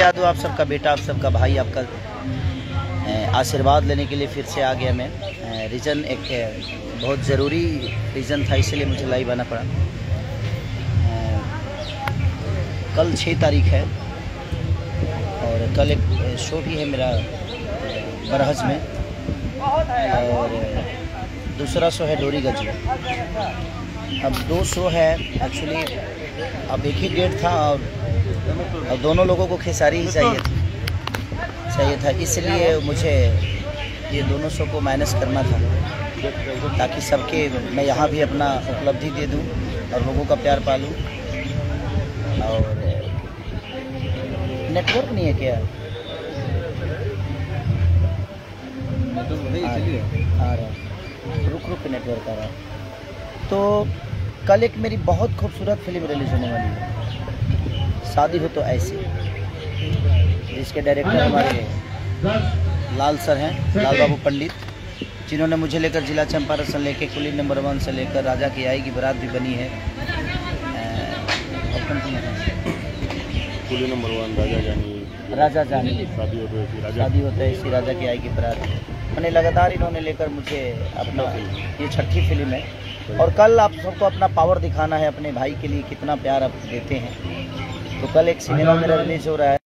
यादव आप सबका बेटा, आप सबका भाई, आपका आशीर्वाद लेने के लिए फिर से आ गया मैं। रीज़न एक बहुत ज़रूरी रीज़न था, इसलिए मुझे लाइव आना पड़ा। कल 6 तारीख है और कल एक शो भी है मेरा बरहज में, और दूसरा शो है डोरी गज में। अब 2 शो है एक्चुअली। अब एक ही डेट था और दोनों लोगों को खेसारी ही चाहिए था, इसलिए मुझे ये दोनों शो को मैनेज करना था, ताकि सबके मैं यहाँ भी अपना उपलब्धि दे दूँ और लोगों का प्यार पालूँ। और नेटवर्क नहीं है क्या? आ रहा, रुक नेटवर्क आ रहा। तो कल एक मेरी बहुत खूबसूरत फिल्म रिलीज़ होने वाली है, शादी हो तो ऐसे, जिसके डायरेक्टर हमारे लाल सर हैं, लाल बाबू पंडित, जिन्होंने मुझे लेकर जिला चंपारण से लेकर कुली नंबर 1 से लेकर राजा की आई की बारात भी बनी है। कुली नंबर 1 राजा जानी शादी होता है इसी राजा की आई की बारात मैंने लगातार इन्होंने लेकर मुझे अपना, ये 6ठी फिल्म है। और कल आप सबको अपना पावर दिखाना है, अपने भाई के लिए कितना प्यार आप देते हैं। तो कल एक सिनेमा मेरा रिलीज़ हो रहा है।